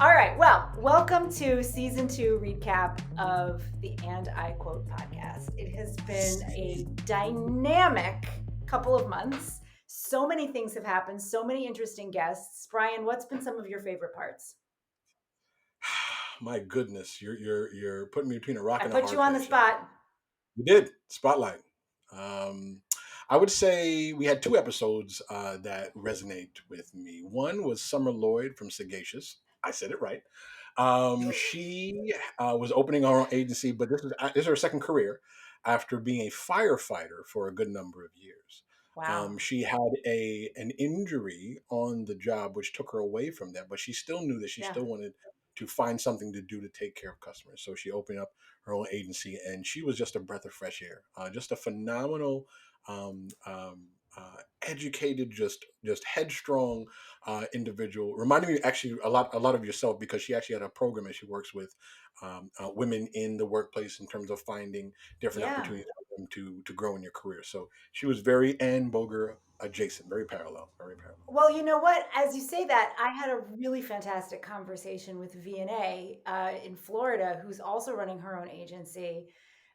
All right. Well, welcome to season 2 recap of the And I Quote podcast. It has been a dynamic couple of months. So many things have happened, so many interesting guests. Brian, what's been some of your favorite parts? My goodness, you're putting me between a rock I and a put you hard on the place here. spot. You did spotlight. Um, I would say we had two episodes that resonate with me. One was Summer Lloyd from Sagacious. I said it right. She was opening our own agency, but this is her second career after being a firefighter for a good number of years. Wow. She had an injury on the job which took her away from that, but she still knew that she Yeah. still wanted to find something to do to take care of customers. So she opened up her own agency, and she was just a breath of fresh air. Just a phenomenal, um, um, educated, just headstrong individual. Reminded me actually a lot of yourself, because she actually had a program and she works with women in the workplace in terms of finding different Yeah. opportunities for them to grow in your career. So she was very Ann Boger adjacent, very parallel, very parallel. Well, you know what? As you say that, I had a really fantastic conversation with VNA in Florida, who's also running her own agency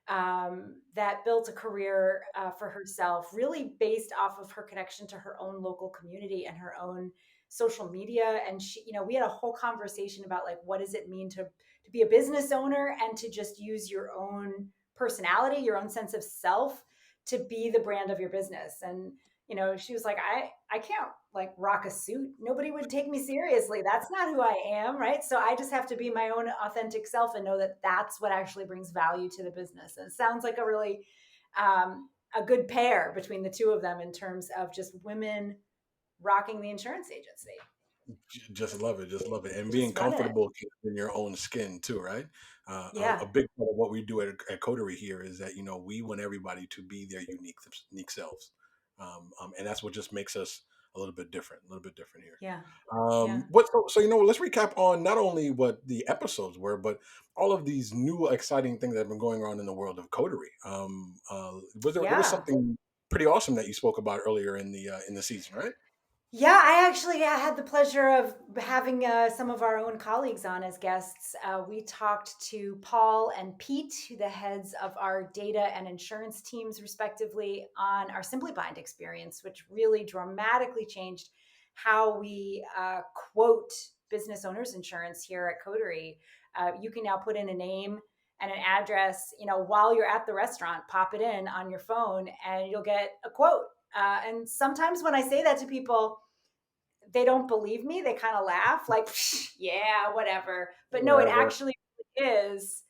that built a career for herself, really based off of her connection to her own local community and her own social media. And she, we had a whole conversation about like what does it mean to be a business owner and to just use your own personality, your own sense of self to be the brand of your business. And she was like, I can't like rock a suit. Nobody would take me seriously. That's not who I am, right? So I just have to be my own authentic self and know that that's what actually brings value to the business. And it sounds like a really a good pair between the two of them in terms of just women rocking the insurance agency, Just love it, and being just running it. comfortable in your own skin too, right? A Yeah. big part of what we do at Coterie here is that we want everybody to be their unique selves, and that's what just makes us a little bit different here. Yeah. Yeah. So let's recap on not only what the episodes were, but all of these new exciting things that have been going on in the world of Coterie. There was Yeah. something pretty awesome that you spoke about earlier in the season, right? Yeah, I actually had the pleasure of having some of our own colleagues on as guests. We talked to Paul and Pete, the heads of our data and insurance teams, respectively, on our Simply Bind experience, which really dramatically changed how we quote business owners insurance here at Coterie. You can now put in a name and an address, while you're at the restaurant, pop it in on your phone, and you'll get a quote. And sometimes when I say that to people, they don't believe me. They kind of laugh, like, yeah, whatever. But no, it Whatever. actually is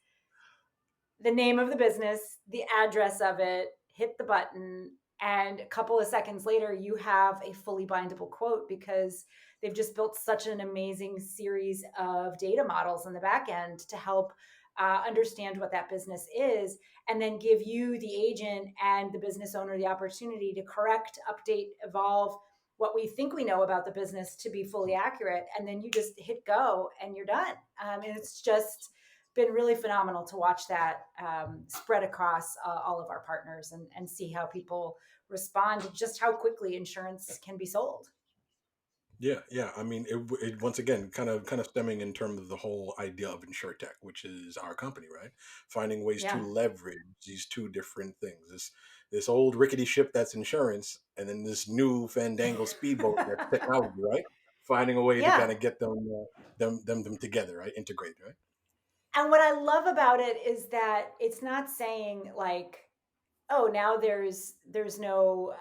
the name of the business, the address of it, hit the button, and a couple of seconds later, you have a fully bindable quote because they've just built such an amazing series of data models in the back end to help understand what that business is, and then give you, the agent, and the business owner the opportunity to correct, update, evolve what we think we know about the business to be fully accurate. And then you just hit go and you're done. And it's just been really phenomenal to watch that spread across all of our partners and see how people respond to just how quickly insurance can be sold. Yeah, yeah. I mean, it once again kind of stemming in terms of the whole idea of insurtech, which is our company, right? Finding ways to Yeah. leverage these two different things. This old rickety ship that's insurance, and then this new fandangled speedboat that's technology, right? Finding a way to kind Yeah. of get them together, right? Integrate, right? And what I love about it is that it's not saying like, oh, now there's no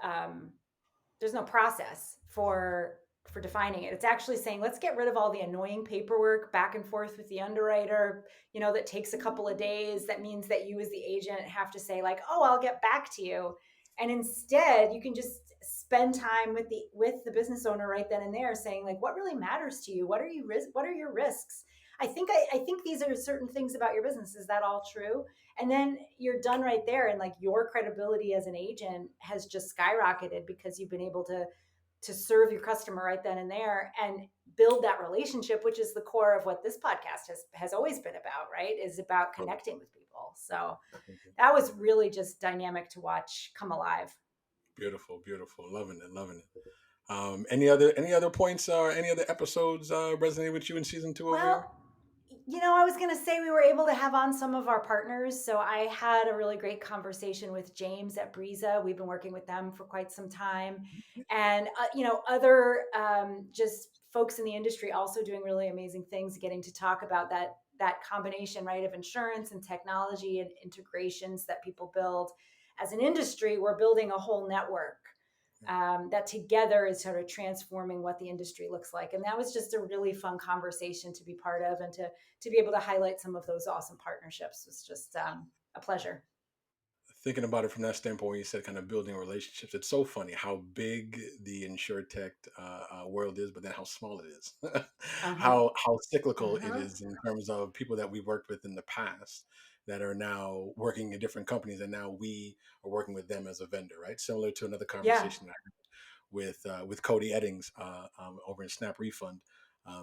process for defining it. It's actually saying, let's get rid of all the annoying paperwork back and forth with the underwriter, that takes a couple of days. That means that you as the agent have to say like, oh, I'll get back to you. And instead, you can just spend time with the business owner right then and there, saying like, what really matters to you? What are your risks? I think these are certain things about your business. Is that all true? And then you're done right there, and like your credibility as an agent has just skyrocketed because you've been able to serve your customer right then and there and build that relationship, which is the core of what this podcast has always been about, right? Is about Totally. connecting with people. So that was really just dynamic to watch come alive. Beautiful, beautiful. Loving it, loving it. Any other points or any other episodes resonate with you in season 2 over here? Well, I was going to say we were able to have on some of our partners. So I had a really great conversation with James at Breeza. We've been working with them for quite some time. And, other just folks in the industry also doing really amazing things, getting to talk about that combination, right, of insurance and technology and integrations that people build. As an industry, we're building a whole network that together is sort of transforming what the industry looks like. And that was just a really fun conversation to be part of, and to be able to highlight some of those awesome partnerships was just a pleasure. Thinking about it from that standpoint, you said kind of building relationships. It's so funny how big the insurtech world is, but then how small it is. Uh-huh. How cyclical it Uh-huh. is in terms of people that we worked with in the past that are now working in different companies, and now we are working with them as a vendor, right? Similar to another Yeah. conversation with Cody Eddings over in Snap Refund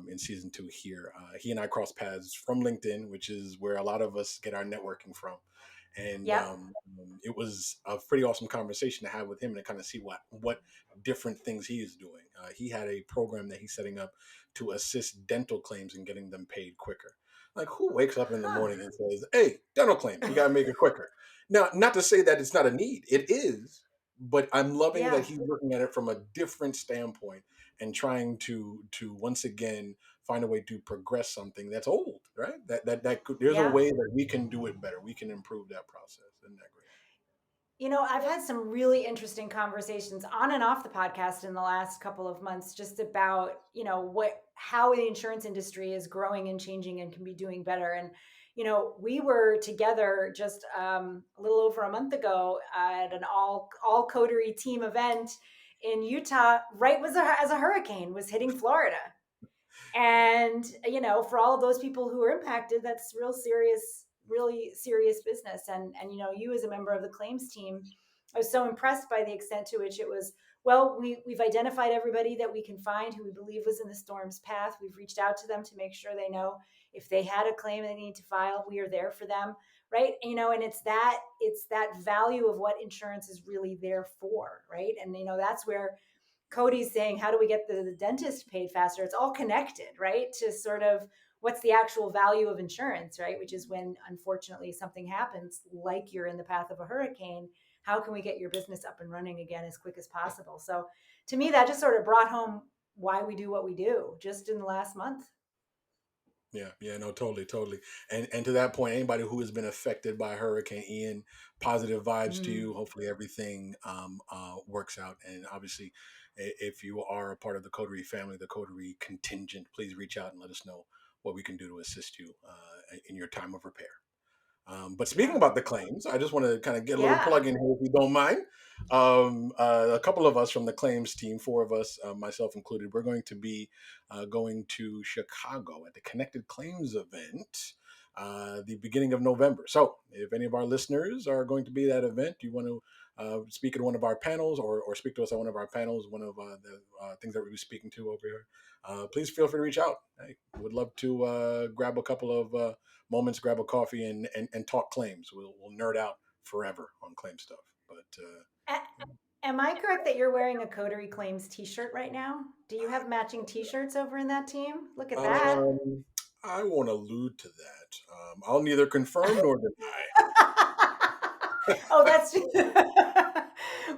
in season 2 here. He and I crossed paths from LinkedIn, which is where a lot of us get our networking from. And Yep. it was a pretty awesome conversation to have with him and to kind of see what different things he is doing. He had a program that he's setting up to assist dental claims and getting them paid quicker. Like, who wakes up in the Huh. morning and says, "Hey, dental claims, we got to make it quicker"? Now, not to say that it's not a need, it is, but I'm loving that Yeah. he's looking at it from a different standpoint and trying to once again find a way to progress something that's old, right? There's a Yeah. way that we can do it better. We can improve that process. Isn't that great? I've had some really interesting conversations on and off the podcast in the last couple of months just about, how the insurance industry is growing and changing and can be doing better. And, we were together just a little over a month ago at an all Coterie team event in Utah, right as a hurricane was hitting Florida. And for all of those people who are impacted, that's real serious, really serious business. And you as a member of the claims team, I was so impressed by the extent to which it was, well, we've identified everybody that we can find who we believe was in the storm's path. We've reached out to them to make sure they know if they had a claim they need to file, we are there for them, right? And it's that value of what insurance is really there for, right? And that's where Cody's saying, how do we get the dentist paid faster? It's all connected, right? To sort of what's the actual value of insurance, right? Which is when, unfortunately, something happens, like you're in the path of a hurricane. How can we get your business up and running again as quick as possible? So to me, that just sort of brought home why we do what we do just in the last month. Yeah, yeah, no, totally, totally. And to that point, anybody who has been affected by Hurricane Ian, positive vibes to Mm. you. Hopefully everything works out. And obviously, if you are a part of the Coterie family, the Coterie contingent, please reach out and let us know what we can do to assist you in your time of repair. But speaking Yeah. about the claims, I just want to kind of get a little Yeah. plug in here, if you don't mind. A couple of us from the claims team, 4 of us, myself included, we're going to be going to Chicago at the Connected Claims event the beginning of November. So, if any of our listeners are going to be at that event, you want to speak at one of our panels or speak to us at one of our panels, one of the things that we'll be speaking to over here, please feel free to reach out. I would love to grab a couple of moments, grab a coffee, and talk claims. We'll nerd out forever on claim stuff. But Am I correct that you're wearing a Coterie Claims t-shirt right now? Do you have matching t-shirts over in that team? Look at that. um, I won't allude to that. I'll neither confirm nor deny. Oh, that's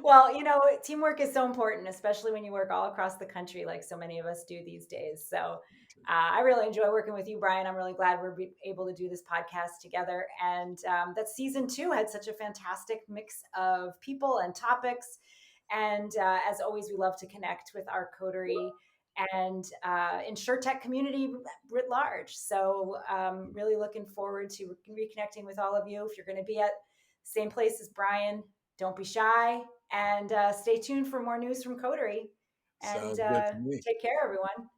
well, teamwork is so important, especially when you work all across the country like so many of us do these days. So I really enjoy working with you, Brian. I'm really glad we're able to do this podcast together. And that season 2 had such a fantastic mix of people and topics. And as always, we love to connect with our Coterie and InsurTech community writ large. So really looking forward to reconnecting with all of you. If you're going to be at same place as Brian, don't be shy, and stay tuned for more news from Coterie. And Sounds good to me. take care, everyone.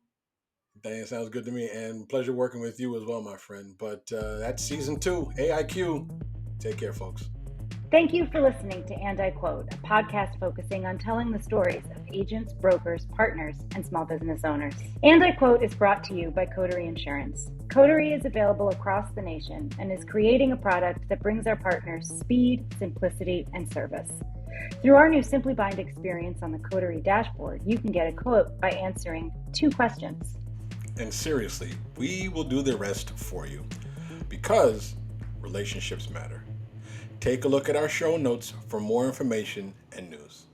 Dan, sounds good to me. And pleasure working with you as well, my friend. But that's season 2, AIQ. Take care, folks. Thank you for listening to And I Quote, a podcast focusing on telling the stories of agents, brokers, partners, and small business owners. And I Quote is brought to you by Coterie Insurance. Coterie is available across the nation and is creating a product that brings our partners speed, simplicity, and service. Through our new Simply Bind experience on the Coterie dashboard, you can get a quote by answering 2 questions. And seriously, we will do the rest for you because relationships matter. Take a look at our show notes for more information and news.